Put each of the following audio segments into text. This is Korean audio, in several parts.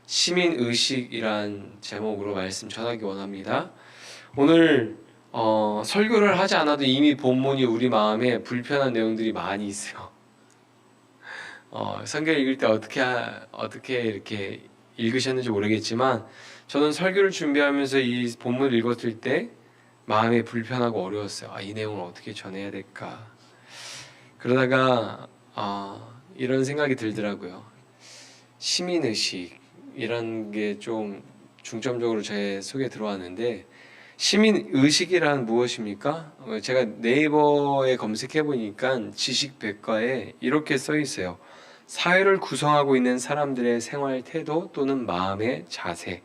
시민의식이란 제목으로 말씀 전하기 원합니다. 오늘 설교를 하지 않아도 이미 본문이 우리 마음에 불편한 내용들이 많이 있어요. 성경 읽을 때 어떻게 이렇게 읽으셨는지 모르겠지만 저는 설교를 준비하면서 이 본문을 읽었을 때 마음이 불편하고 어려웠어요. 이 내용을 어떻게 전해야 될까? 그러다가 이런 생각이 들더라고요. 시민의식이라는 게 좀 중점적으로 제 속에 들어왔는데, 시민의식이란 무엇입니까? 제가 네이버에 검색해 보니까 지식백과에 이렇게 써 있어요. 사회를 구성하고 있는 사람들의 생활 태도 또는 마음의 자세.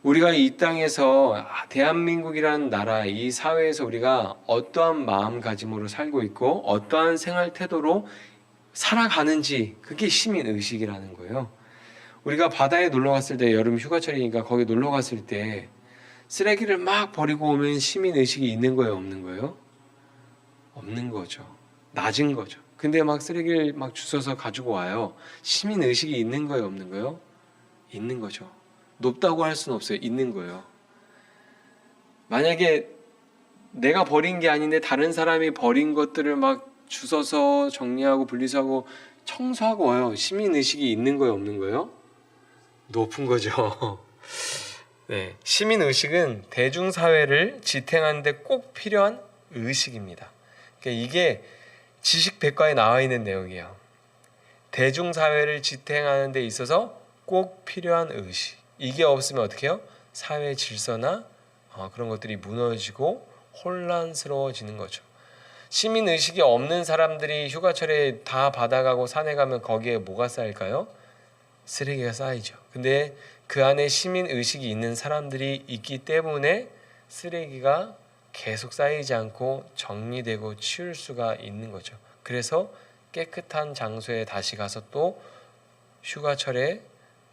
우리가 이 땅에서 대한민국이라는 나라, 이 사회에서 우리가 어떠한 마음가짐으로 살고 있고 어떠한 생활 태도로 살아가는지, 그게 시민의식이라는 거예요. 우리가 바다에 놀러 갔을 때, 여름 휴가철이니까 거기 놀러 갔을 때 쓰레기를 막 버리고 오면 시민의식이 있는 거예요, 없는 거예요? 없는 거죠. 낮은 거죠. 근데 막 쓰레기를 막 주워서 가지고 와요. 시민의식이 있는 거예요, 없는 거예요? 있는 거죠. 높다고 할 수는 없어요. 있는 거예요. 만약에 내가 버린 게 아닌데 다른 사람이 버린 것들을 막 주워서 정리하고 분리수거하고 청소하고 와요. 시민의식이 있는 거예요, 없는 거예요? 높은 거죠. 네, 시민의식은 대중사회를 지탱하는 데 꼭 필요한 의식입니다. 그러니까 이게 지식백과에 나와 있는 내용이에요. 대중사회를 지탱하는 데 있어서 꼭 필요한 의식. 이게 없으면 어떻게 해요? 사회 질서나 그런 것들이 무너지고 혼란스러워지는 거죠. 시민의식이 없는 사람들이 휴가철에 다 바다 가고 산에 가면 거기에 뭐가 쌓일까요? 쓰레기가 쌓이죠. 근데 그 안에 시민의식이 있는 사람들이 있기 때문에 쓰레기가 계속 쌓이지 않고 정리되고 치울 수가 있는 거죠. 그래서 깨끗한 장소에 다시 가서 또 휴가철에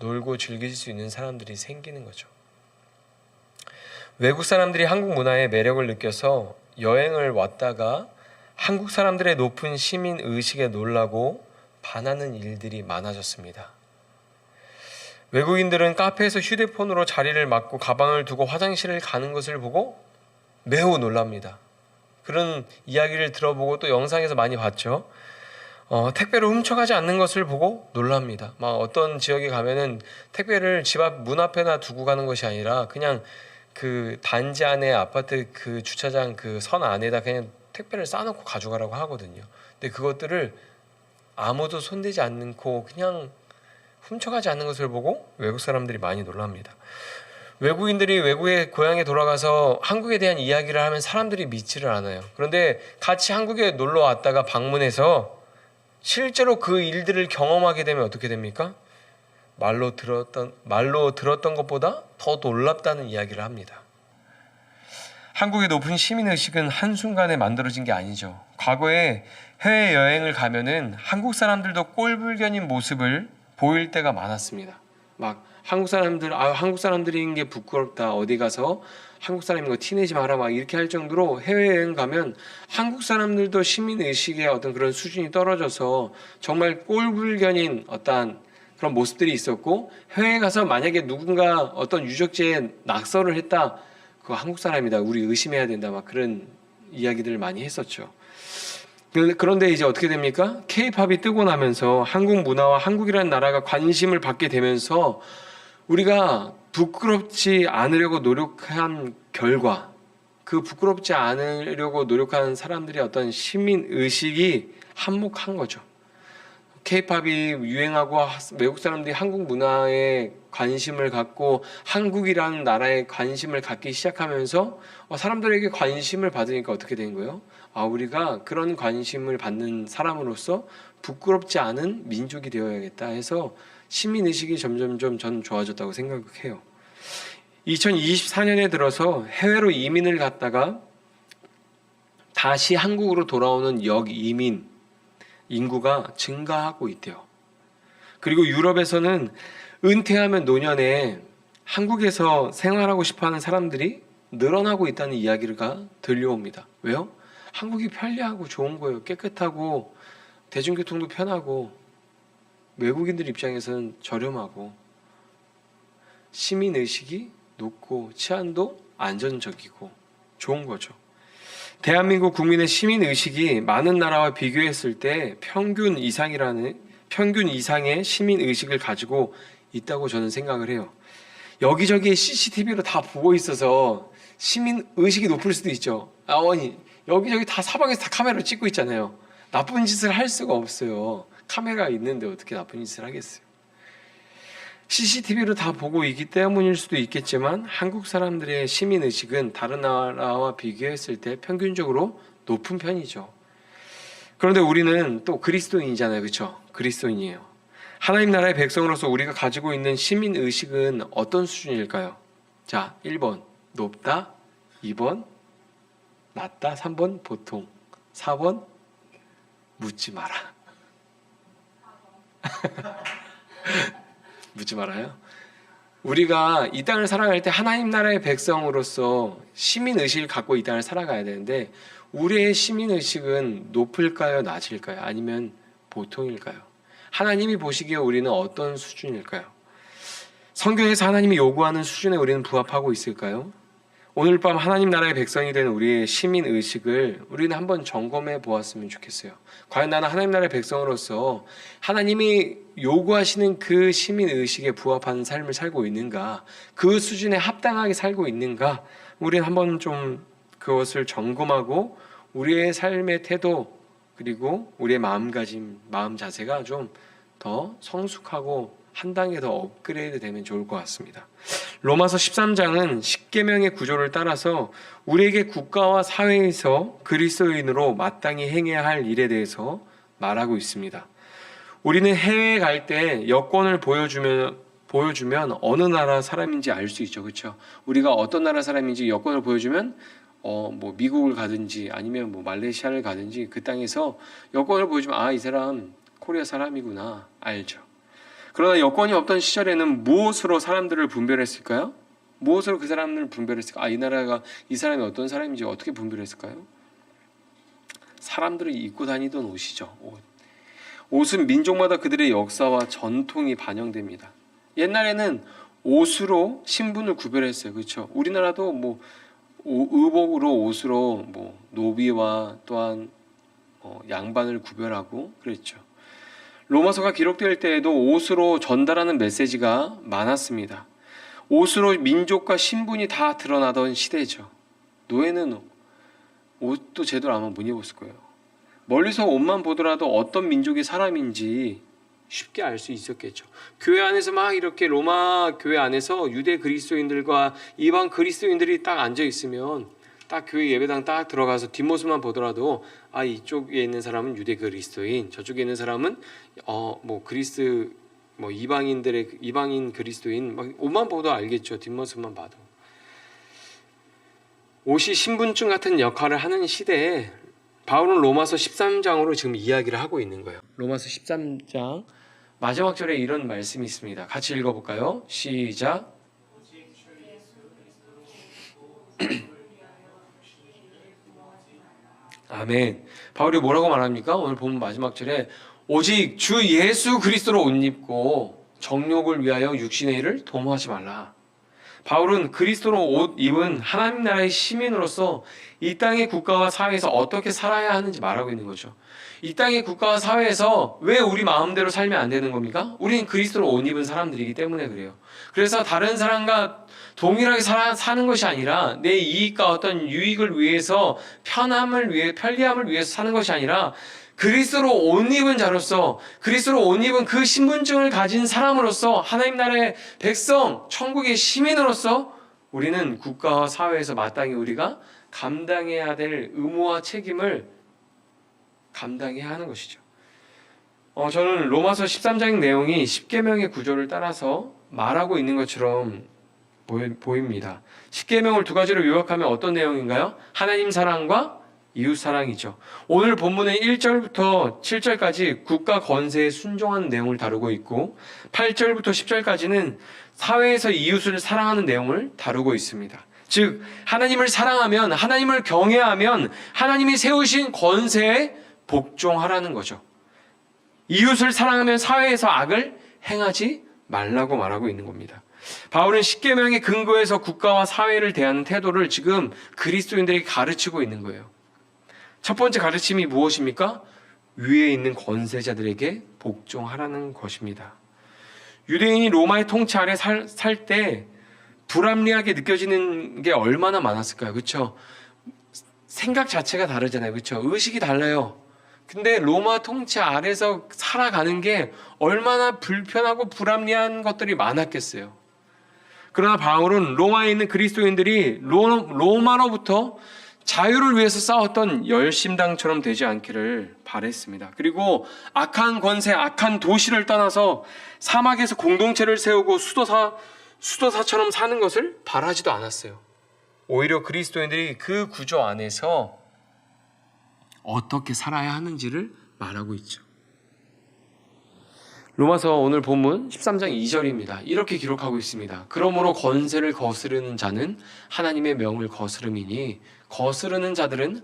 놀고 즐길 수 있는 사람들이 생기는 거죠. 외국 사람들이 한국 문화의 매력을 느껴서 여행을 왔다가 한국 사람들의 높은 시민의식에 놀라고 반하는 일들이 많아졌습니다. 외국인들은 카페에서 휴대폰으로 자리를 맡고 가방을 두고 화장실을 가는 것을 보고 매우 놀랍니다. 그런 이야기를 들어보고 또 영상에서 많이 봤죠. 택배를 훔쳐가지 않는 것을 보고 놀랍니다. 막 어떤 지역에 가면은 택배를 집 앞 문 앞에나 두고 가는 것이 아니라 그냥 그 단지 안에 아파트 그 주차장 그 선 안에다 그냥 택배를 쌓아놓고 가져가라고 하거든요. 근데 그것들을 아무도 손대지 않고 그냥 훔쳐가지 않는 것을 보고 외국 사람들이 많이 놀랍니다. 외국인들이 외국의 고향에 돌아가서 한국에 대한 이야기를 하면 사람들이 믿지를 않아요. 그런데 같이 한국에 놀러 왔다가 방문해서 실제로 그 일들을 경험하게 되면 어떻게 됩니까? 말로 들었던 것보다 더 놀랍다는 이야기를 합니다. 한국의 높은 시민의식은 한순간에 만들어진 게 아니죠. 과거에 해외여행을 가면은 한국 사람들도 꼴불견인 모습을 보일 때가 많았습니다. 막 한국 사람들인 게 부끄럽다, 어디 가서 한국 사람인 거 티내지 마라, 막 이렇게 할 정도로 해외여행 가면 한국 사람들도 시민의식의 어떤 그런 수준이 떨어져서 정말 꼴불견인 어떤 그런 모습들이 있었고, 해외에 가서 만약에 누군가 어떤 유적지에 낙서를 했다, 그거 한국 사람이다, 우리 의심해야 된다, 막 그런 이야기들을 많이 했었죠. 그런데 이제 어떻게 됩니까? K-팝이 뜨고 나면서 한국 문화와 한국이라는 나라가 관심을 받게 되면서 우리가 부끄럽지 않으려고 노력한 결과, 그 부끄럽지 않으려고 노력하는 사람들의 어떤 시민의식이 한몫한 거죠. K-팝이 유행하고 외국 사람들이 한국 문화에 관심을 갖고 한국이라는 나라에 관심을 갖기 시작하면서 사람들에게 관심을 받으니까 어떻게 된 거예요? 우리가 그런 관심을 받는 사람으로서 부끄럽지 않은 민족이 되어야겠다 해서 시민의식이 점점점 저는 좋아졌다고 생각해요. 2024년에 들어서 해외로 이민을 갔다가 다시 한국으로 돌아오는 역이민 인구가 증가하고 있대요. 그리고 유럽에서는 은퇴하면 노년에 한국에서 생활하고 싶어하는 사람들이 늘어나고 있다는 이야기가 들려옵니다. 왜요? 한국이 편리하고 좋은 거예요. 깨끗하고 대중교통도 편하고 외국인들 입장에서는 저렴하고 시민의식이 높고 치안도 안전적이고 좋은 거죠. 대한민국 국민의 시민의식이 많은 나라와 비교했을 때 평균 이상의 시민의식을 가지고 있다고 저는 생각을 해요. 여기저기 CCTV로 다 보고 있어서 시민의식이 높을 수도 있죠. 아니, 여기저기 다 사방에서 다 카메라로 찍고 있잖아요. 나쁜 짓을 할 수가 없어요. 카메라가 있는데 어떻게 나쁜 짓을 하겠어요. CCTV로 다 보고 있기 때문일 수도 있겠지만 한국 사람들의 시민의식은 다른 나라와 비교했을 때 평균적으로 높은 편이죠. 그런데 우리는 또 그리스도인이잖아요. 그렇죠? 그리스도인이에요. 하나님 나라의 백성으로서 우리가 가지고 있는 시민의식은 어떤 수준일까요? 자, 1번 높다, 2번 낮다, 3번 보통, 4번 묻지 마라. 묻지 말아요. 우리가 이 땅을 살아갈 때 하나님 나라의 백성으로서 시민의식을 갖고 이 땅을 살아가야 되는데 우리의 시민의식은 높을까요? 낮을까요? 아니면 보통일까요? 하나님이 보시기에 우리는 어떤 수준일까요? 성경에서 하나님이 요구하는 수준에 우리는 부합하고 있을까요? 오늘 밤 하나님 나라의 백성이 된 우리의 시민의식을 우리는 한번 점검해 보았으면 좋겠어요. 과연 나는 하나님 나라의 백성으로서 하나님이 요구하시는 그 시민의식에 부합하는 삶을 살고 있는가? 그 수준에 합당하게 살고 있는가? 우리는 한번 좀 그것을 점검하고 우리의 삶의 태도 그리고 우리의 마음가짐, 마음 자세가 좀 더 성숙하고 한 단계 더 업그레이드 되면 좋을 것 같습니다. 로마서 13장은 십계명의 구조를 따라서 우리에게 국가와 사회에서 그리스도인으로 마땅히 행해야 할 일에 대해서 말하고 있습니다. 우리는 해외에 갈 때 여권을 보여주면 어느 나라 사람인지 알 수 있죠. 그렇죠? 우리가 어떤 나라 사람인지 여권을 보여주면 뭐 미국을 가든지 아니면 뭐 말레이시아를 가든지 그 땅에서 여권을 보여주면 이 사람 코리아 사람이구나 알죠. 그러나 여권이 없던 시절에는 무엇으로 사람들을 분별했을까요? 무엇으로 그 사람을 분별했을까? 이 사람이 어떤 사람인지 어떻게 분별했을까요? 사람들이 입고 다니던 옷이죠. 옷은 민족마다 그들의 역사와 전통이 반영됩니다. 옛날에는 옷으로 신분을 구별했어요. 그렇죠? 우리나라도 뭐 의복으로 옷으로 뭐 노비와 또한 양반을 구별하고 그랬죠. 로마서가 기록될 때에도 옷으로 전달하는 메시지가 많았습니다. 옷으로 민족과 신분이 다 드러나던 시대죠. 노예는 옷도 제대로 아마 못 입었을 거예요. 멀리서 옷만 보더라도 어떤 민족의 사람인지 쉽게 알 수 있었겠죠. 교회 안에서 막 이렇게 로마 교회 안에서 유대 그리스도인들과 이방 그리스도인들이 딱 앉아 있으면 딱 교회 예배당 딱 들어가서 뒷모습만 보더라도 이쪽에 있는 사람은 유대 그리스도인, 저쪽에 있는 사람은 이방인 그리스도인, 막 옷만 보도 알겠죠. 뒷모습만 봐도. 옷이 신분증 같은 역할을 하는 시대에 바울은 로마서 13장으로 지금 이야기를 하고 있는 거예요. 로마서 13장 마지막 절에 이런 말씀이 있습니다. 같이 읽어볼까요? 시작. 아멘. 바울이 뭐라고 말합니까? 오늘 보면 마지막 절에 오직 주 예수 그리스도로 옷 입고 정욕을 위하여 육신의 일을 도모하지 말라. 바울은 그리스도로 옷 입은 하나님 나라의 시민으로서 이 땅의 국가와 사회에서 어떻게 살아야 하는지 말하고 있는 거죠. 이 땅의 국가와 사회에서 왜 우리 마음대로 살면 안 되는 겁니까? 우리는 그리스도로 옷 입은 사람들이기 때문에 그래요. 그래서 다른 사람과 동일하게 사는 것이 아니라 내 이익과 어떤 유익을 위해서 편리함을 위해서 사는 것이 아니라 그리스도로 옷 입은 자로서 그리스도로 옷 입은 그 신분증을 가진 사람으로서 하나님 나라의 백성, 천국의 시민으로서 우리는 국가와 사회에서 마땅히 우리가 감당해야 될 의무와 책임을 감당해야 하는 것이죠. 저는 로마서 13장 내용이 십계명의 구조를 따라서 말하고 있는 것처럼 보입니다. 십계명을 두 가지로 요약하면 어떤 내용인가요? 하나님 사랑과 이웃 사랑이죠. 오늘 본문의 1절부터 7절까지 국가 권세에 순종하는 내용을 다루고 있고 8절부터 10절까지는 사회에서 이웃을 사랑하는 내용을 다루고 있습니다. 즉 하나님을 사랑하면, 하나님을 경외하면 하나님이 세우신 권세에 복종하라는 거죠. 이웃을 사랑하면 사회에서 악을 행하지 말라고 말하고 있는 겁니다. 바울은 십계명의 근거에서 국가와 사회를 대하는 태도를 지금 그리스도인들에게 가르치고 있는 거예요. 첫 번째 가르침이 무엇입니까? 위에 있는 권세자들에게 복종하라는 것입니다. 유대인이 로마의 통치 아래 살 때 불합리하게 느껴지는 게 얼마나 많았을까요? 그렇죠? 생각 자체가 다르잖아요. 그렇죠? 의식이 달라요. 근데 로마 통치 아래서 살아가는 게 얼마나 불편하고 불합리한 것들이 많았겠어요. 그러나 바울은 로마에 있는 그리스도인들이 로마로부터 자유를 위해서 싸웠던 열심당처럼 되지 않기를 바랬습니다. 그리고 악한 권세, 악한 도시를 떠나서 사막에서 공동체를 세우고 수도사처럼 사는 것을 바라지도 않았어요. 오히려 그리스도인들이 그 구조 안에서 어떻게 살아야 하는지를 말하고 있죠. 로마서 오늘 본문 13장 2절입니다. 이렇게 기록하고 있습니다. 그러므로 권세를 거스르는 자는 하나님의 명을 거스름이니 거스르는 자들은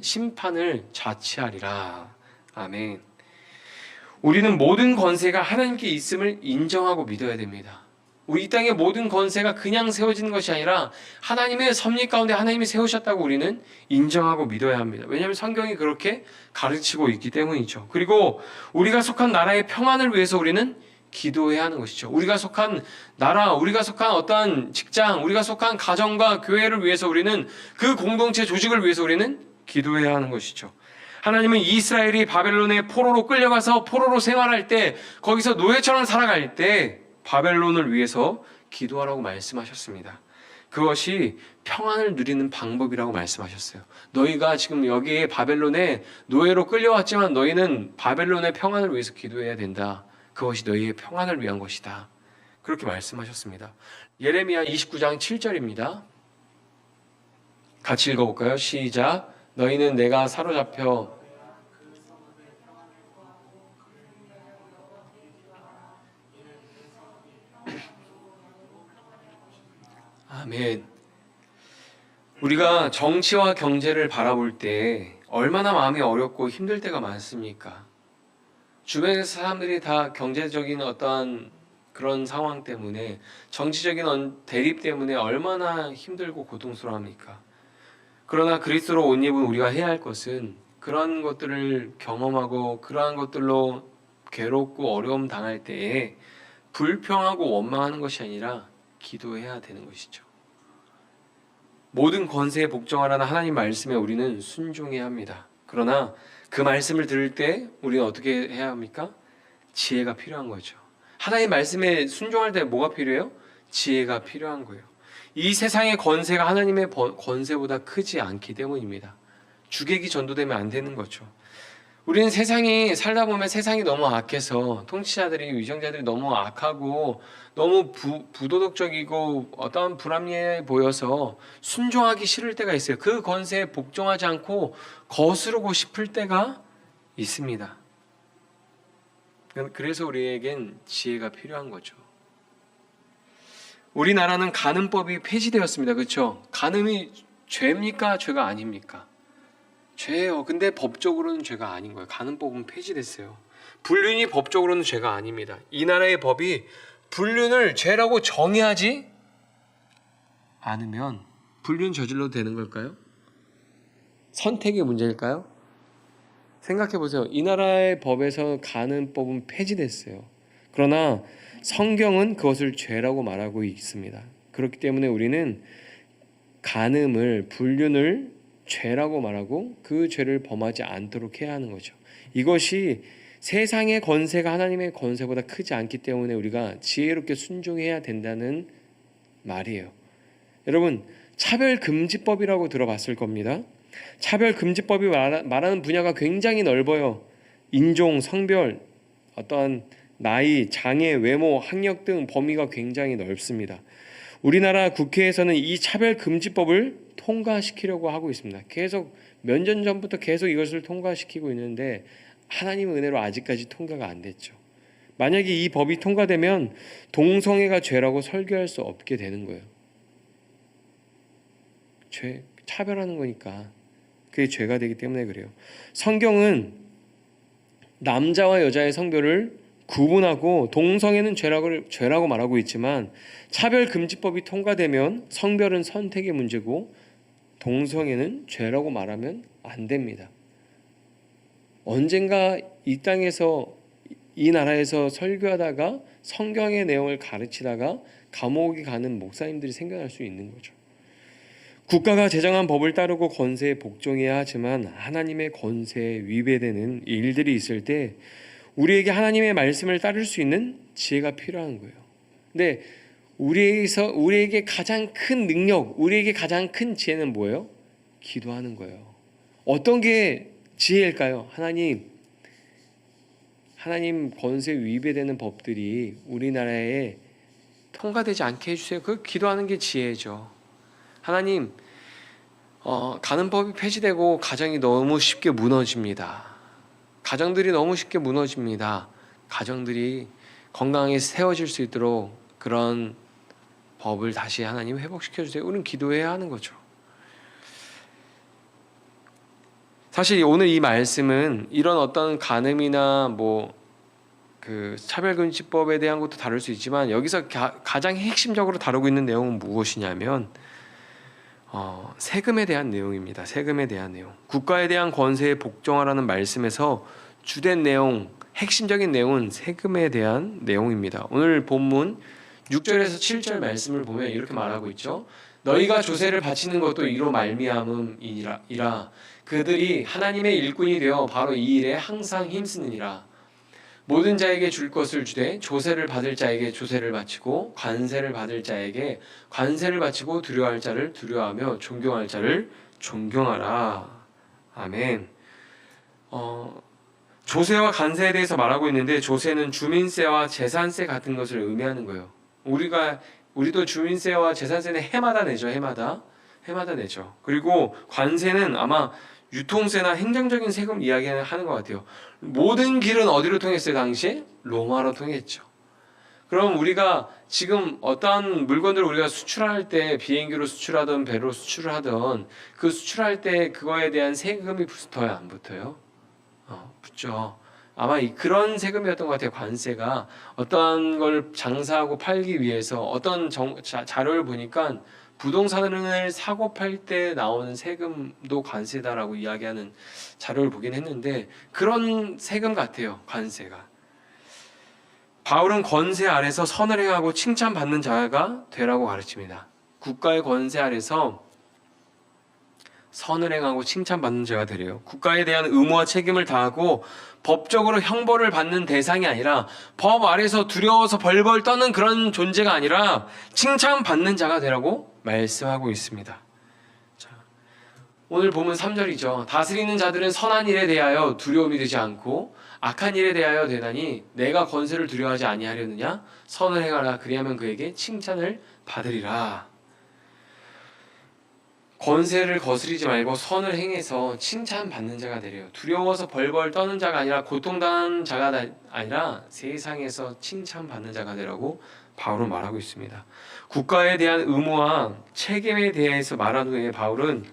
심판을 자취하리라. 아멘. 우리는 모든 권세가 하나님께 있음을 인정하고 믿어야 됩니다. 우리 이 땅의 모든 권세가 그냥 세워지는 것이 아니라 하나님의 섭리 가운데 하나님이 세우셨다고 우리는 인정하고 믿어야 합니다. 왜냐하면 성경이 그렇게 가르치고 있기 때문이죠. 그리고 우리가 속한 나라의 평안을 위해서 우리는 기도해야 하는 것이죠. 우리가 속한 나라, 우리가 속한 어떠한 직장, 우리가 속한 가정과 교회를 위해서 우리는 그 공동체 조직을 위해서 우리는 기도해야 하는 것이죠. 하나님은 이스라엘이 바벨론의 포로로 끌려가서 포로로 생활할 때 거기서 노예처럼 살아갈 때 바벨론을 위해서 기도하라고 말씀하셨습니다. 그것이 평안을 누리는 방법이라고 말씀하셨어요. 너희가 지금 여기에 바벨론에 노예로 끌려왔지만 너희는 바벨론의 평안을 위해서 기도해야 된다. 그것이 너희의 평안을 위한 것이다. 그렇게 말씀하셨습니다. 예레미야 29장 7절입니다. 같이 읽어볼까요? 시작. 너희는 내가 사로잡혀 아멘. 우리가 정치와 경제를 바라볼 때 얼마나 마음이 어렵고 힘들 때가 많습니까? 주변의 사람들이 다 경제적인 어떠한 그런 상황 때문에 정치적인 대립 때문에 얼마나 힘들고 고통스러워합니까? 그러나 그리스도로 옷 입은 우리가 해야 할 것은 그러한 것들을 경험하고 그러한 것들로 괴롭고 어려움 당할 때에 불평하고 원망하는 것이 아니라 기도해야 되는 것이죠. 모든 권세에 복종하라는 하나님 말씀에 우리는 순종해야 합니다. 그러나 그 말씀을 들을 때 우리는 어떻게 해야 합니까? 지혜가 필요한 거죠. 하나님 말씀에 순종할 때 뭐가 필요해요? 지혜가 필요한 거예요. 이 세상의 권세가 하나님의 권세보다 크지 않기 때문입니다. 주객이 전도되면 안 되는 거죠. 우리는 세상이 살다 보면 세상이 너무 악해서 통치자들이 위정자들이 너무 악하고 너무 부도덕적이고 어떠한 불합리해 보여서 순종하기 싫을 때가 있어요. 그 권세에 복종하지 않고 거스르고 싶을 때가 있습니다. 그래서 우리에겐 지혜가 필요한 거죠. 우리나라는 간음법이 폐지되었습니다. 그렇죠? 간음이 죄입니까? 죄가 아닙니까? 죄예요. 근데 법적으로는 죄가 아닌 거예요. 간음법은 폐지됐어요. 불륜이 법적으로는 죄가 아닙니다. 이 나라의 법이 불륜을 죄라고 정의하지 않으면 불륜 저질러도 되는 걸까요? 선택의 문제일까요? 생각해 보세요. 이 나라의 법에서 간음법은 폐지됐어요. 그러나 성경은 그것을 죄라고 말하고 있습니다. 그렇기 때문에 우리는 간음을, 불륜을 죄라고 말하고 그 죄를 범하지 않도록 해야 하는 거죠. 이것이 세상의 권세가 하나님의 권세보다 크지 않기 때문에 우리가 지혜롭게 순종해야 된다는 말이에요. 여러분, 차별금지법이라고 들어봤을 겁니다. 차별금지법이 말하는 분야가 굉장히 넓어요. 인종, 성별, 어떠한 나이, 장애, 외모, 학력 등 범위가 굉장히 넓습니다. 우리나라 국회에서는 이 차별금지법을 통과시키려고 하고 있습니다. 계속 몇 년 전부터 계속 이것을 통과시키고 있는데 하나님의 은혜로 아직까지 통과가 안 됐죠. 만약에 이 법이 통과되면 동성애가 죄라고 설교할 수 없게 되는 거예요. 죄, 차별하는 거니까 그게 죄가 되기 때문에 그래요. 성경은 남자와 여자의 성별을 구분하고 동성애는 죄라고 말하고 있지만 차별금지법이 통과되면 성별은 선택의 문제고 동성애는 죄라고 말하면 안 됩니다. 언젠가 이 땅에서 이 나라에서 설교하다가 성경의 내용을 가르치다가 감옥에 가는 목사님들이 생겨날 수 있는 거죠. 국가가 제정한 법을 따르고 권세에 복종해야 하지만 하나님의 권세에 위배되는 일들이 있을 때 우리에게 하나님의 말씀을 따를 수 있는 지혜가 필요한 거예요. 근데 우리에게 가장 큰 능력, 우리에게 가장 큰 지혜는 뭐예요? 기도하는 거예요. 어떤 게 지혜일까요? 하나님 권세 위배되는 법들이 우리나라에 통과되지 않게 해주세요. 그 기도하는 게 지혜죠. 하나님, 가는법이 폐지되고 가정이 너무 쉽게 무너집니다. 가정들이 너무 쉽게 무너집니다. 가정들이 건강하게 세워질 수 있도록 그런 법을 다시 하나님 회복시켜 주세요. 우리는 기도해야 하는 거죠. 사실 오늘 이 말씀은 이런 어떤 간음이나 그 차별금지법에 대한 것도 다룰 수 있지만 여기서 가장 핵심적으로 다루고 있는 내용은 무엇이냐면 세금에 대한 내용입니다. 세금에 대한 내용. 국가에 대한 권세에 복종하라는 말씀에서 주된 내용, 핵심적인 내용은 세금에 대한 내용입니다. 오늘 본문 6절에서 7절 말씀을 보면 이렇게 말하고 있죠. 너희가 조세를 바치는 것도 이로 말미암음이라. 그들이 하나님의 일꾼이 되어 바로 이 일에 항상 힘쓰느니라. 모든 자에게 줄 것을 주되 조세를 받을 자에게 조세를 바치고 관세를 받을 자에게 관세를 바치고 두려워할 자를 두려워하며 존경할 자를 존경하라. 아멘. 조세와 관세에 대해서 말하고 있는데 조세는 주민세와 재산세 같은 것을 의미하는 거예요. 우리도 주민세와 재산세는 해마다 내죠. 해마다 내죠. 그리고 관세는 아마 유통세나 행정적인 세금 이야기를 하는 것 같아요. 모든 길은 어디로 통했어요? 당시에? 로마로 통했죠. 그럼 우리가 지금 어떠한 물건들을 우리가 수출할 때 비행기로 수출하든 배로 수출을 하든 그 수출할 때 그거에 대한 세금이 붙어요? 안 붙어요? 붙죠. 아마 그런 세금이었던 것 같아요. 관세가 어떠한 걸 장사하고 팔기 위해서 어떤 자료를 보니까 부동산을 사고 팔 때 나오는 세금도 관세다라고 이야기하는 자료를 보긴 했는데 그런 세금 같아요. 관세가. 바울은 권세 아래서 선을 행하고 칭찬받는 자가 되라고 가르칩니다. 국가의 권세 아래서 선을 행하고 칭찬받는 자가 되래요. 국가에 대한 의무와 책임을 다하고 법적으로 형벌을 받는 대상이 아니라 법 아래서 두려워서 벌벌 떠는 그런 존재가 아니라 칭찬받는 자가 되라고 말씀하고 있습니다. 자, 오늘 보면 3절이죠. 다스리는 자들은 선한 일에 대하여 두려움이 되지 않고 악한 일에 대하여 되나니 내가 권세를 두려워하지 아니하려느냐 선을 행하라 그리하면 그에게 칭찬을 받으리라. 권세를 거스리지 말고 선을 행해서 칭찬받는 자가 되래요. 두려워서 벌벌 떠는 자가 아니라 고통당하는 자가 아니라 세상에서 칭찬받는 자가 되라고 바울은 말하고 있습니다. 국가에 대한 의무와 책임에 대해서 말한 후에 바울은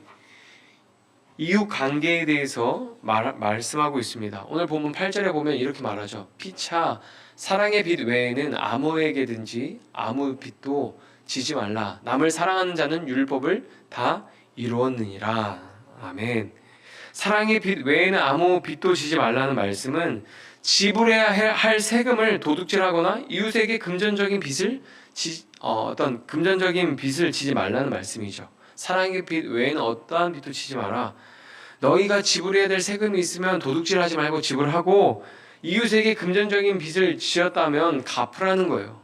이웃 관계에 대해서 말씀하고 있습니다. 오늘 본문 8절에 보면 이렇게 말하죠. 피차 사랑의 빚 외에는 아무에게든지 아무 빚도 지지 말라. 남을 사랑하는 자는 율법을 다 이루었느니라. 아멘. 사랑의 빚 외에는 아무 빚도 지지 말라는 말씀은 지불해야 할 세금을 도둑질하거나 이웃에게 금전적인 빚을 지지 말라는 말씀이죠. 사랑의 빚 외에는 어떠한 빚도 지지 마라. 너희가 지불해야 될 세금이 있으면 도둑질하지 말고 지불하고 이웃에게 금전적인 빚을 지었다면 갚으라는 거예요.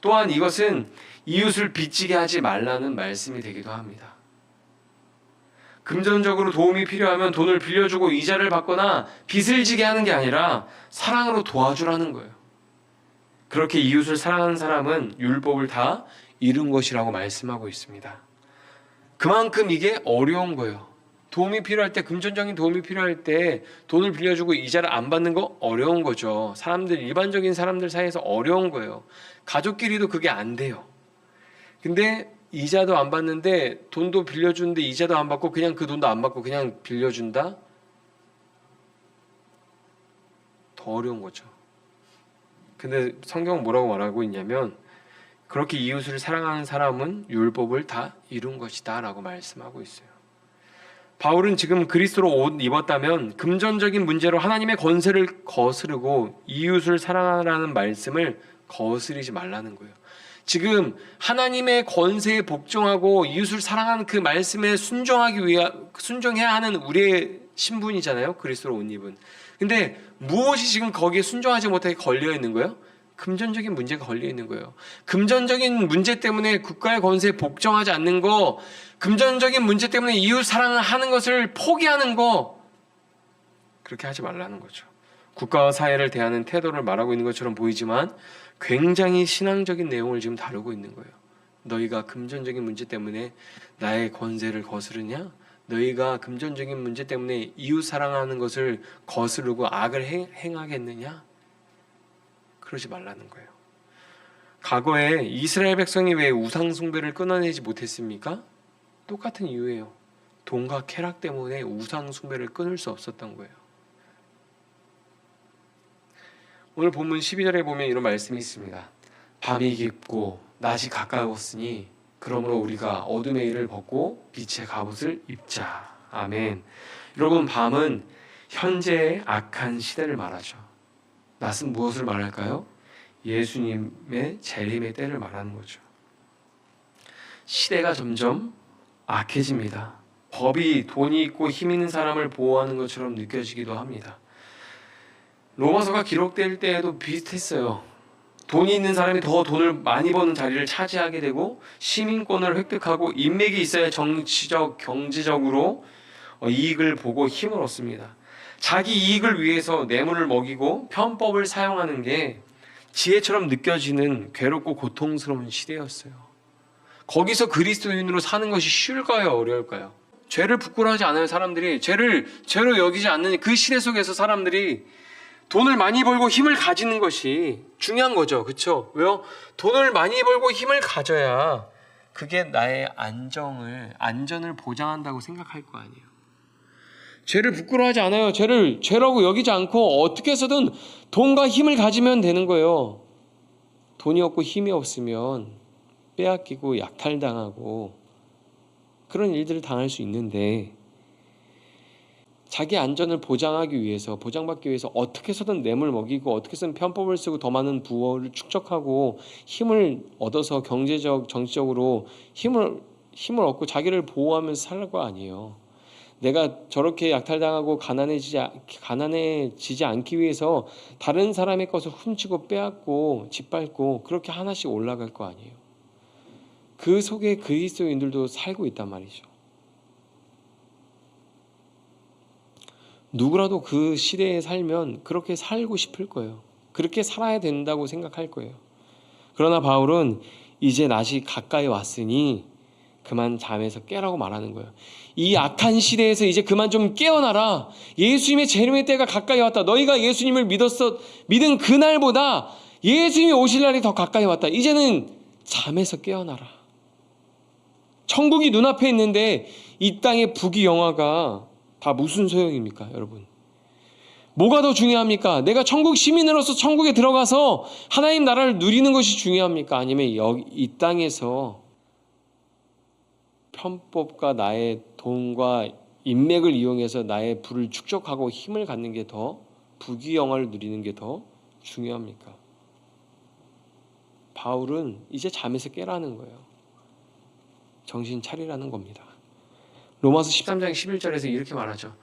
또한 이것은 이웃을 빚지게 하지 말라는 말씀이 되기도 합니다. 금전적으로 도움이 필요하면 돈을 빌려주고 이자를 받거나 빚을 지게 하는 게 아니라 사랑으로 도와주라는 거예요. 그렇게 이웃을 사랑하는 사람은 율법을 다 이룬 것이라고 말씀하고 있습니다. 그만큼 이게 어려운 거예요. 도움이 필요할 때, 금전적인 도움이 필요할 때 돈을 빌려주고 이자를 안 받는 거 어려운 거죠. 일반적인 사람들 사이에서 어려운 거예요. 가족끼리도 그게 안 돼요. 근데 이자도 안 받는데 돈도 빌려주는데 이자도 안 받고 그냥 그 돈도 안 받고 그냥 빌려준다? 더 어려운 거죠. 근데 성경은 뭐라고 말하고 있냐면 그렇게 이웃을 사랑하는 사람은 율법을 다 이룬 것이다 라고 말씀하고 있어요. 바울은 지금 그리스도로 옷 입었다면 금전적인 문제로 하나님의 권세를 거스르고 이웃을 사랑하라는 말씀을 거스르지 말라는 거예요. 지금 하나님의 권세에 복종하고 이웃을 사랑하는 그 말씀에 순종해야 하는 우리의 신분이잖아요. 그리스도로 옷 입은. 근데 무엇이 지금 거기에 순종하지 못하게 걸려 있는 거예요? 금전적인 문제가 걸려 있는 거예요. 금전적인 문제 때문에 국가의 권세에 복종하지 않는 거, 금전적인 문제 때문에 이웃 사랑을 하는 것을 포기하는 거, 그렇게 하지 말라는 거죠. 국가와 사회를 대하는 태도를 말하고 있는 것처럼 보이지만 굉장히 신앙적인 내용을 지금 다루고 있는 거예요. 너희가 금전적인 문제 때문에 나의 권세를 거스르냐? 너희가 금전적인 문제 때문에 이웃 사랑하는 것을 거스르고 악을 행하겠느냐? 그러지 말라는 거예요. 과거에 이스라엘 백성이 왜 우상 숭배를 끊어내지 못했습니까? 똑같은 이유예요. 돈과 쾌락 때문에 우상 숭배를 끊을 수 없었던 거예요. 오늘 본문 12절에 보면 이런 말씀이 있습니다. 밤이 깊고 낮이 가까웠으니 그러므로 우리가 어둠의 일을 벗고 빛의 갑옷을 입자. 아멘. 여러분, 밤은 현재의 악한 시대를 말하죠. 낮은 무엇을 말할까요? 예수님의 재림의 때를 말하는 거죠. 시대가 점점 악해집니다. 법이 돈이 있고 힘 있는 사람을 보호하는 것처럼 느껴지기도 합니다. 로마서가 기록될 때에도 비슷했어요. 돈이 있는 사람이 더 돈을 많이 버는 자리를 차지하게 되고 시민권을 획득하고 인맥이 있어야 정치적, 경제적으로 이익을 보고 힘을 얻습니다. 자기 이익을 위해서 뇌물을 먹이고 편법을 사용하는 게 지혜처럼 느껴지는 괴롭고 고통스러운 시대였어요. 거기서 그리스도인으로 사는 것이 쉬울까요? 어려울까요? 죄를 부끄러워하지 않아요. 사람들이 죄를 죄로 여기지 않는 그 시대 속에서 사람들이 돈을 많이 벌고 힘을 가지는 것이 중요한 거죠. 그렇죠? 왜요? 돈을 많이 벌고 힘을 가져야 그게 나의 안전을 보장한다고 생각할 거 아니에요. 죄를 부끄러워하지 않아요. 죄를 죄라고 여기지 않고 어떻게 해서든 돈과 힘을 가지면 되는 거예요. 돈이 없고 힘이 없으면 빼앗기고 약탈당하고 그런 일들을 당할 수 있는데 자기 안전을 보장하기 위해서, 보장받기 위해서 어떻게 해서든 뇌물 먹이고 어떻게 해서든 편법을 쓰고 더 많은 부를 축적하고 힘을 얻어서 경제적, 정치적으로 힘을 얻고 자기를 보호하면서 살 거 아니에요. 내가 저렇게 약탈당하고 가난해지지 않기 위해서 다른 사람의 것을 훔치고 빼앗고 짓밟고 그렇게 하나씩 올라갈 거 아니에요. 그 속에 그리스도인들도 살고 있단 말이죠. 누구라도 그 시대에 살면 그렇게 살고 싶을 거예요. 그렇게 살아야 된다고 생각할 거예요. 그러나 바울은 이제 낮이 가까이 왔으니 그만 잠에서 깨라고 말하는 거예요. 이 악한 시대에서 이제 그만 좀 깨어나라. 예수님의 재림의 때가 가까이 왔다. 너희가 예수님을 믿은 그날보다 예수님이 오실 날이 더 가까이 왔다. 이제는 잠에서 깨어나라. 천국이 눈앞에 있는데 이 땅의 부귀영화가 다 무슨 소용입니까, 여러분? 뭐가 더 중요합니까? 내가 천국 시민으로서 천국에 들어가서 하나님 나라를 누리는 것이 중요합니까? 아니면 이 땅에서 편법과 나의 돈과 인맥을 이용해서 나의 부를 축적하고 힘을 갖는 게 더, 부귀영화를 누리는 게 더 중요합니까? 바울은 이제 잠에서 깨라는 거예요. 정신 차리라는 겁니다. 로마서 13장 11절에서 이렇게 말하죠.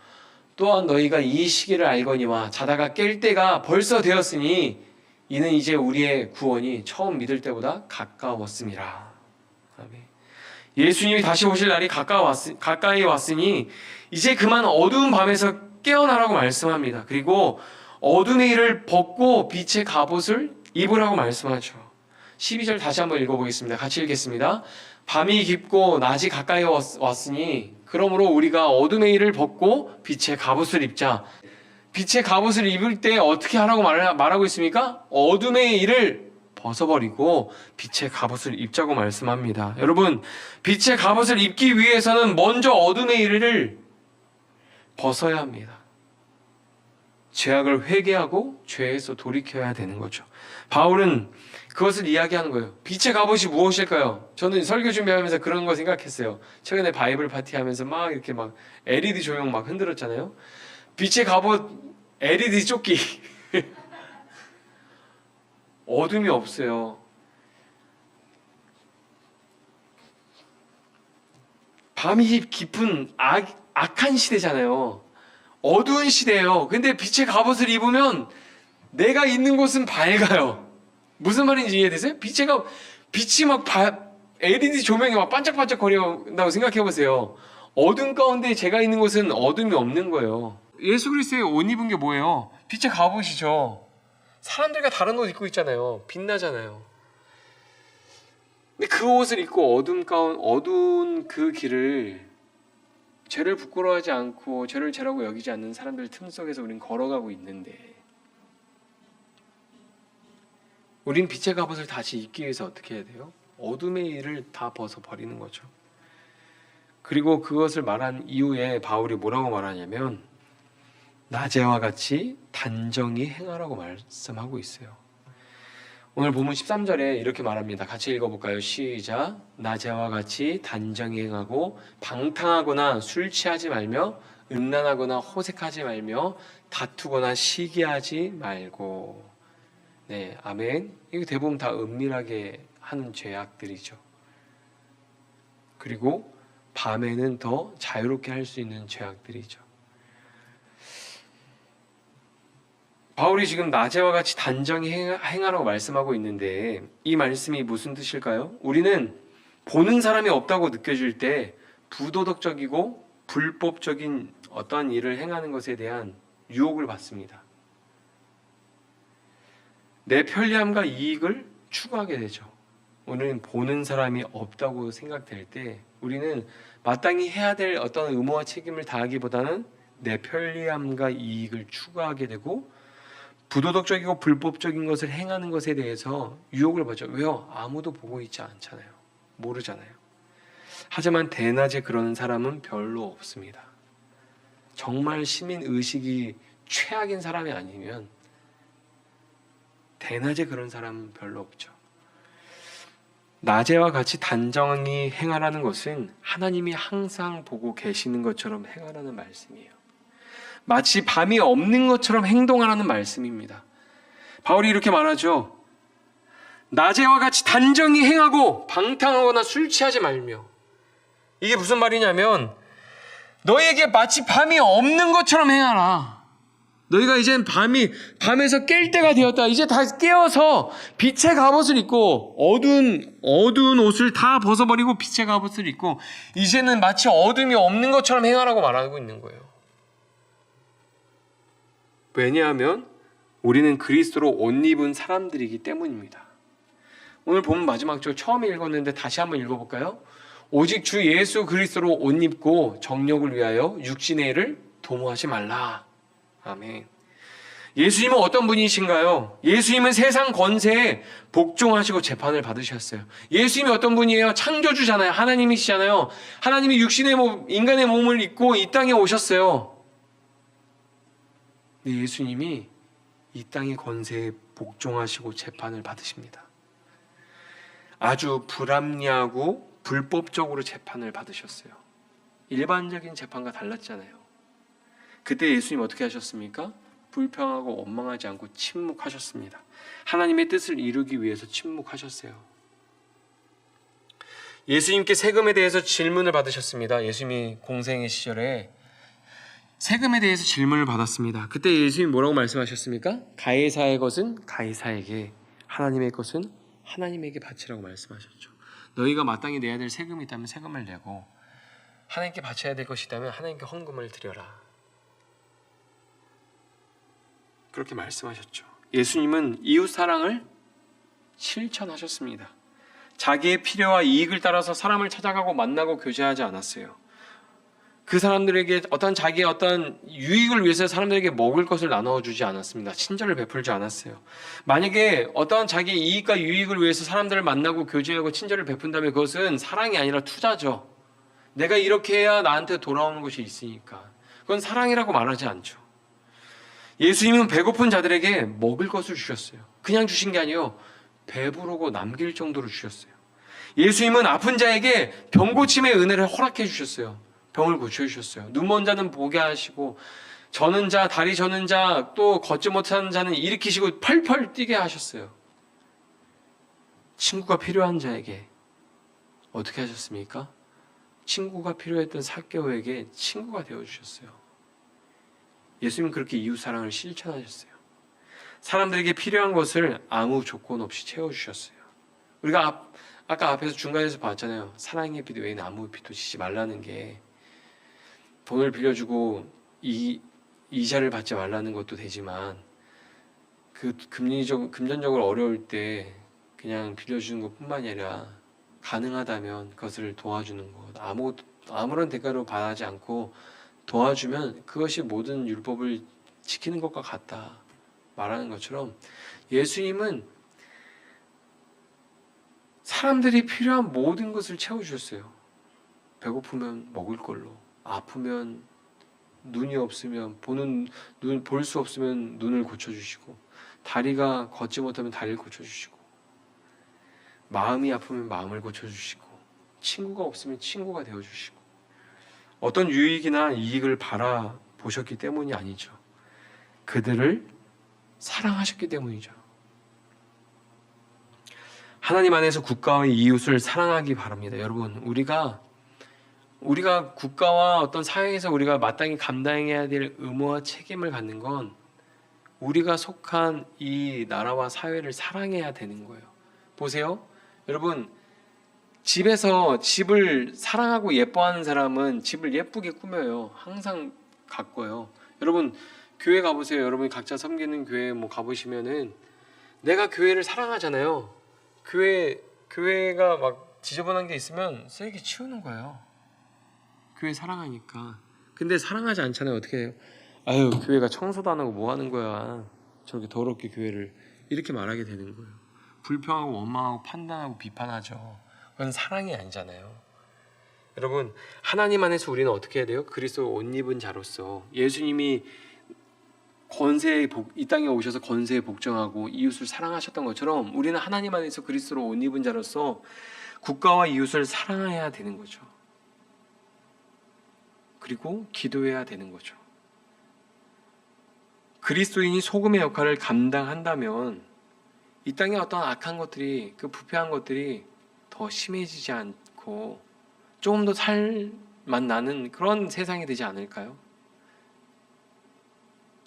또한 너희가 이 시기를 알거니와 자다가 깰 때가 벌써 되었으니 이는 이제 우리의 구원이 처음 믿을 때보다 가까웠음이라. 아멘. 예수님이 다시 오실 날이 가까이 왔으니 이제 그만 어두운 밤에서 깨어나라고 말씀합니다. 그리고 어둠의 일을 벗고 빛의 갑옷을 입으라고 말씀하죠. 12절 다시 한번 읽어보겠습니다. 같이 읽겠습니다. 밤이 깊고 낮이 가까이 왔으니 그러므로 우리가 어둠의 일을 벗고 빛의 갑옷을 입자. 빛의 갑옷을 입을 때 어떻게 하라고 말하고 있습니까? 어둠의 일을 벗어버리고 빛의 갑옷을 입자고 말씀합니다. 여러분, 빛의 갑옷을 입기 위해서는 먼저 어둠의 일을 벗어야 합니다. 죄악을 회개하고 죄에서 돌이켜야 되는 거죠. 바울은 그것을 이야기하는 거예요. 빛의 갑옷이 무엇일까요? 저는 설교 준비하면서 그런 거 생각했어요. 최근에 바이블 파티하면서 막 이렇게 막 LED 조명 막 흔들었잖아요. 빛의 갑옷, LED 조끼. 어둠이 없어요. 밤이 깊은 악한 시대잖아요. 어두운 시대예요. 근데 빛의 갑옷을 입으면 내가 있는 곳은 밝아요. 무슨 말인지 이해되세요? 빛이 막 LED 조명이 막 반짝반짝 거린다고 생각해 보세요. 어둠 가운데 제가 있는 곳은 어둠이 없는 거예요. 예수 그리스도의 옷 입은 게 뭐예요? 빛의 갑옷이죠. 사람들과 다른 옷 입고 있잖아요. 빛나잖아요. 근데 그 옷을 입고 어두운 그 길을 죄를 부끄러워하지 않고 죄를 죄라고 여기지 않는 사람들 틈 속에서 우린 걸어가고 있는데, 우린 빛의 갑옷을 다시 입기 위해서 어떻게 해야 돼요? 어둠의 일을 다 벗어버리는 거죠. 그리고 그것을 말한 이후에 바울이 뭐라고 말하냐면 낮에와 같이 단정히 행하라고 말씀하고 있어요. 오늘 본문 13절에 이렇게 말합니다. 같이 읽어볼까요? 시작. 낮에와 같이 단정히 행하고 방탕하거나 술 취하지 말며 음란하거나 호색하지 말며 다투거나 시기하지 말고. 네, 아멘. 이거 대부분 다 은밀하게 하는 죄악들이죠. 그리고 밤에는 더 자유롭게 할 수 있는 죄악들이죠. 바울이 지금 낮에와 같이 단정히 행하라고 말씀하고 있는데, 이 말씀이 무슨 뜻일까요? 우리는 보는 사람이 없다고 느껴질 때 부도덕적이고 불법적인 어떠한 일을 행하는 것에 대한 유혹을 받습니다. 내 편리함과 이익을 추구하게 되죠. 우리는 보는 사람이 없다고 생각될 때 우리는 마땅히 해야 될 어떤 의무와 책임을 다하기보다는 내 편리함과 이익을 추구하게 되고 부도덕적이고 불법적인 것을 행하는 것에 대해서 유혹을 받죠. 왜요? 아무도 보고 있지 않잖아요. 모르잖아요. 하지만 대낮에 그러는 사람은 별로 없습니다. 정말 시민의식이 최악인 사람이 아니면 대낮에 그런 사람은 별로 없죠. 낮에와 같이 단정히 행하라는 것은 하나님이 항상 보고 계시는 것처럼 행하라는 말씀이에요. 마치 밤이 없는 것처럼 행동하라는 말씀입니다. 바울이 이렇게 말하죠. 낮에와 같이 단정히 행하고 방탕하거나 술 취하지 말며. 이게 무슨 말이냐면 너희에게 마치 밤이 없는 것처럼 행하라. 너희가 이젠 밤에서 깰 때가 되었다. 이제 다 깨어서 빛의 갑옷을 입고 어두운 옷을 다 벗어버리고 빛의 갑옷을 입고 이제는 마치 어둠이 없는 것처럼 행하라고 말하고 있는 거예요. 왜냐하면 우리는 그리스도로 옷 입은 사람들이기 때문입니다. 오늘 본문 마지막 절 처음에 읽었는데 다시 한번 읽어볼까요? 오직 주 예수 그리스도로 옷 입고 정욕을 위하여 육신의 일을 도모하지 말라. 아멘. 예수님은 어떤 분이신가요? 예수님은 세상 권세에 복종하시고 재판을 받으셨어요. 예수님이 어떤 분이에요? 창조주잖아요. 하나님이시잖아요. 하나님이 인간의 몸을 입고 이 땅에 오셨어요. 예수님이 이 땅의 권세에 복종하시고 재판을 받으십니다. 아주 불합리하고 불법적으로 재판을 받으셨어요. 일반적인 재판과 달랐잖아요. 그때 예수님 어떻게 하셨습니까? 불평하고 원망하지 않고 침묵하셨습니다. 하나님의 뜻을 이루기 위해서 침묵하셨어요. 예수님께 세금에 대해서 질문을 받으셨습니다. 예수님이 공생의 시절에 세금에 대해서 질문을 받았습니다. 그때 예수님이 뭐라고 말씀하셨습니까? 가이사의 것은 가이사에게, 하나님의 것은 하나님에게 바치라고 말씀하셨죠. 너희가 마땅히 내야 될 세금이 있다면 세금을 내고 하나님께 바쳐야 될 것이 있다면 하나님께 헌금을 드려라. 그렇게 말씀하셨죠. 예수님은 이웃 사랑을 실천하셨습니다. 자기의 필요와 이익을 따라서 사람을 찾아가고 만나고 교제하지 않았어요. 그 사람들에게 자기의 어떤 유익을 위해서 사람들에게 먹을 것을 나눠주지 않았습니다. 친절을 베풀지 않았어요. 만약에 어떤 자기의 이익과 유익을 위해서 사람들을 만나고 교제하고 친절을 베푼다면 그것은 사랑이 아니라 투자죠. 내가 이렇게 해야 나한테 돌아오는 것이 있으니까. 그건 사랑이라고 말하지 않죠. 예수님은 배고픈 자들에게 먹을 것을 주셨어요. 그냥 주신 게 아니에요. 배부르고 남길 정도로 주셨어요. 예수님은 아픈 자에게 병 고침의 은혜를 허락해 주셨어요. 병을 고쳐주셨어요. 눈먼 자는 보게 하시고, 저는 자, 다리 저는 자, 또 걷지 못하는 자는 일으키시고 펄펄 뛰게 하셨어요. 친구가 필요한 자에게 어떻게 하셨습니까? 친구가 필요했던 삭개오에게 친구가 되어주셨어요. 예수님은 그렇게 이웃사랑을 실천하셨어요. 사람들에게 필요한 것을 아무 조건 없이 채워주셨어요. 우리가 아까 앞에서 중간에서 봤잖아요. 사랑의 빛 외에는 아무 빛도 지지 말라는 게, 돈을 빌려주고 이자를 받지 말라는 것도 되지만, 그 금전적으로 어려울 때 그냥 빌려주는 것뿐만이 아니라 가능하다면 그것을 도와주는 것, 아무런 대가로 바라지 않고 도와주면 그것이 모든 율법을 지키는 것과 같다 말하는 것처럼, 예수님은 사람들이 필요한 모든 것을 채워주셨어요. 배고프면 먹을 걸로, 아프면, 눈이 없으면 볼 수 없으면 눈을 고쳐주시고, 다리가 걷지 못하면 다리를 고쳐주시고, 마음이 아프면 마음을 고쳐주시고, 친구가 없으면 친구가 되어주시고, 어떤 유익이나 이익을 바라보셨기 때문이 아니죠. 그들을 사랑하셨기 때문이죠. 하나님 안에서 국가와 이웃을 사랑하기 바랍니다. 여러분, 우리가 국가와 어떤 사회에서 우리가 마땅히 감당해야 될 의무와 책임을 갖는 건 우리가 속한 이 나라와 사회를 사랑해야 되는 거예요. 보세요. 여러분, 집에서 집을 사랑하고 예뻐하는 사람은 집을 예쁘게 꾸며요. 항상 가꿔요. 여러분, 교회 가보세요. 여러분이 각자 섬기는 교회 가보시면은 내가 교회를 사랑하잖아요. 교회가 막 지저분한 게 있으면 쓰레기 치우는 거예요. 교회 사랑하니까. 근데 사랑하지 않잖아요. 어떻게 해요? 아유, 교회가 청소도 안 하고 뭐 하는 거야. 저렇게 더럽게 교회를, 이렇게 말하게 되는 거예요. 불평하고 원망하고 판단하고 비판하죠. 그건 사랑이 아니잖아요. 여러분, 하나님 안에서 우리는 어떻게 해야 돼요? 그리스도 옷 입은 자로서, 예수님이 이 땅에 오셔서 권세에 복종하고 이웃을 사랑하셨던 것처럼, 우리는 하나님 안에서 그리스도로 옷 입은 자로서 국가와 이웃을 사랑해야 되는 거죠. 그리고 기도해야 되는 거죠. 그리스도인이 소금의 역할을 감당한다면 이 땅에 어떤 악한 것들이, 그 부패한 것들이 더 심해지지 않고 조금 더 살맛 나는 그런 세상이 되지 않을까요?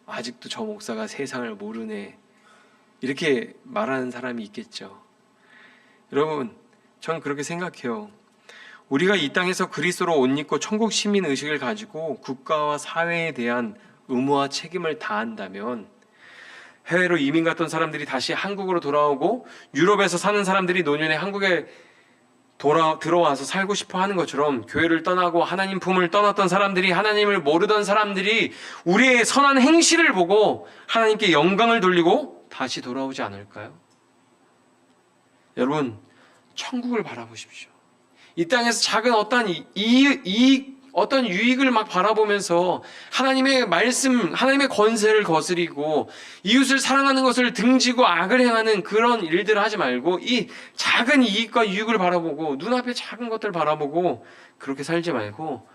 아직도 저 목사가 세상을 모르네, 이렇게 말하는 사람이 있겠죠. 여러분, 저는 그렇게 생각해요. 우리가 이 땅에서 그리스도로 옷 입고 천국 시민 의식을 가지고 국가와 사회에 대한 의무와 책임을 다한다면, 해외로 이민 갔던 사람들이 다시 한국으로 돌아오고, 유럽에서 사는 사람들이 노년에 한국에 들어와서 살고 싶어 하는 것처럼, 교회를 떠나고 하나님 품을 떠났던 사람들이, 하나님을 모르던 사람들이 우리의 선한 행실을 보고 하나님께 영광을 돌리고 다시 돌아오지 않을까요? 여러분, 천국을 바라보십시오. 이 땅에서 작은 어떤 유익을 막 바라보면서 하나님의 말씀, 하나님의 권세를 거스리고 이웃을 사랑하는 것을 등지고 악을 행하는 그런 일들을 하지 말고, 이 작은 이익과 유익을 바라보고, 눈앞에 작은 것들을 바라보고 그렇게 살지 말고,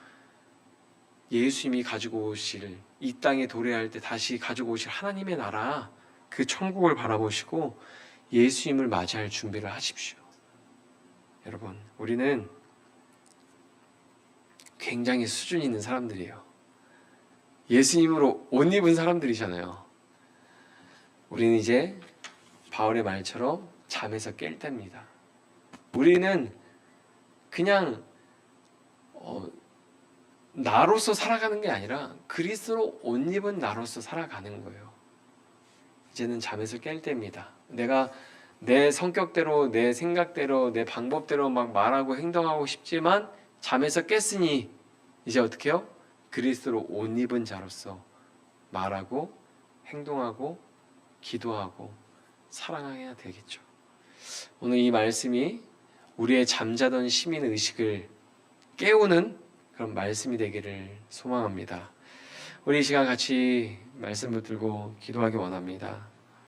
예수님이 가지고 오실, 이 땅에 도래할 때 다시 가지고 오실 하나님의 나라, 그 천국을 바라보시고 예수님을 맞이할 준비를 하십시오. 여러분, 우리는 굉장히 수준 있는 사람들이에요. 예수님으로 옷 입은 사람들이잖아요. 우리는 이제 바울의 말처럼 잠에서 깰 때입니다. 우리는 그냥 나로서 살아가는 게 아니라 그리스도로 옷 입은 나로서 살아가는 거예요. 이제는 잠에서 깰 때입니다. 내가 내 성격대로, 내 생각대로, 내 방법대로 막 말하고 행동하고 싶지만 잠에서 깼으니 이제 어떻게 해요? 그리스도로 옷 입은 자로서 말하고 행동하고 기도하고 사랑해야 되겠죠. 오늘 이 말씀이 우리의 잠자던 시민의식을 깨우는 그런 말씀이 되기를 소망합니다. 우리 이 시간 같이 말씀 붙들고 기도하기 원합니다.